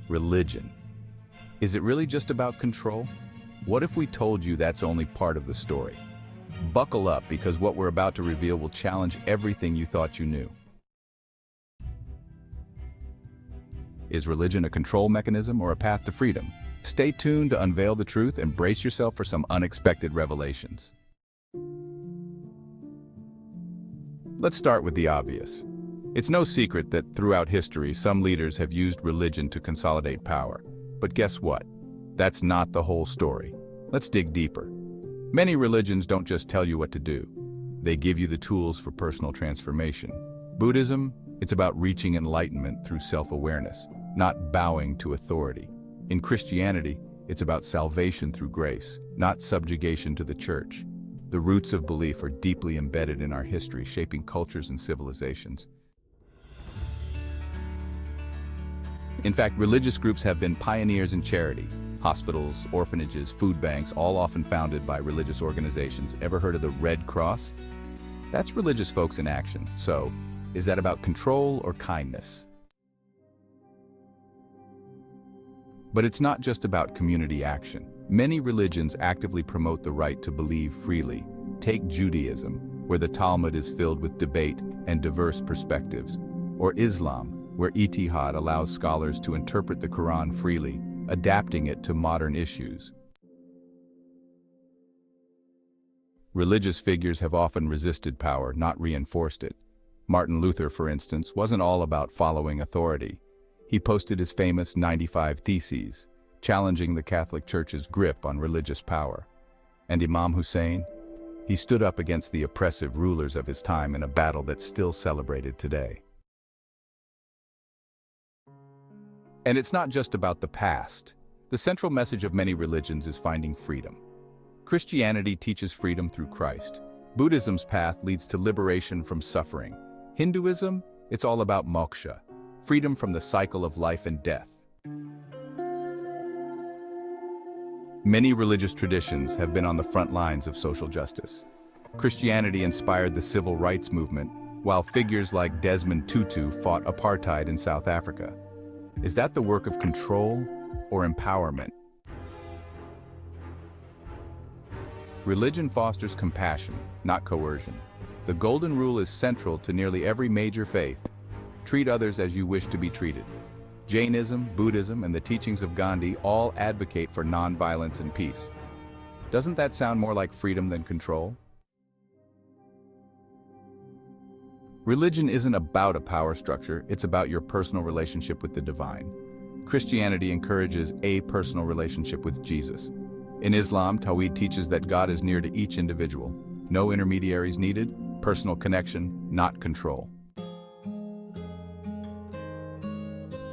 Religion. Is it really just about control? What if we told you that's only part of the story? Buckle up, because what we're about to reveal will challenge everything you thought you knew. Is religion a control mechanism or a path to freedom? Stay tuned to unveil the truth and brace yourself for some unexpected revelations. Let's start with the obvious. It's no secret that throughout history, some leaders have used religion to consolidate power. But guess what? That's not the whole story. Let's dig deeper. Many religions don't just tell you what to do. They give you the tools for personal transformation. Buddhism, it's about reaching enlightenment through self-awareness, not bowing to authority. In Christianity, it's about salvation through grace, not subjugation to the church. The roots of belief are deeply embedded in our history, shaping cultures and civilizations. In fact, religious groups have been pioneers in charity. Hospitals, orphanages, food banks, all often founded by religious organizations. Ever heard of the Red Cross? That's religious folks in action. So, is that about control or kindness? But it's not just about community action. Many religions actively promote the right to believe freely. Take Judaism, where the Talmud is filled with debate and diverse perspectives, or Islam, where ijtihad allows scholars to interpret the Quran freely, adapting it to modern issues. Religious figures have often resisted power, not reinforced it. Martin Luther, for instance, wasn't all about following authority. He posted his famous 95 Theses, challenging the Catholic Church's grip on religious power. And Imam Hussein? He stood up against the oppressive rulers of his time in a battle that's still celebrated today. And it's not just about the past. The central message of many religions is finding freedom. Christianity teaches freedom through Christ. Buddhism's path leads to liberation from suffering. Hinduism, it's all about moksha, freedom from the cycle of life and death. Many religious traditions have been on the front lines of social justice. Christianity inspired the civil rights movement, while figures like Desmond Tutu fought apartheid in South Africa. Is that the work of control or empowerment? Religion fosters compassion, not coercion. The golden rule is central to nearly every major faith. Treat others as you wish to be treated. Jainism, Buddhism, and the teachings of Gandhi all advocate for nonviolence and peace. Doesn't that sound more like freedom than control? Religion isn't about a power structure, it's about your personal relationship with the divine. Christianity encourages a personal relationship with Jesus. In Islam, Tawhid teaches that God is near to each individual. No intermediaries needed, personal connection, not control.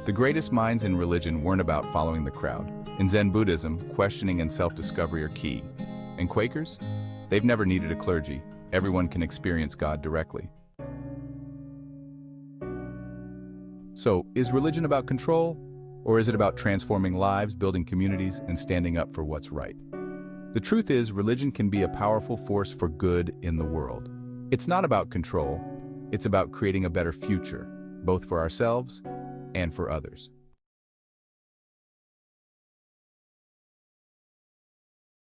The greatest minds in religion weren't about following the crowd. In Zen Buddhism, questioning and self-discovery are key. And Quakers? They've never needed a clergy. Everyone can experience God directly. So, is religion about control? Or is it about transforming lives, building communities, and standing up for what's right? The truth is, religion can be a powerful force for good in the world. It's not about control, it's about creating a better future, both for ourselves and for others.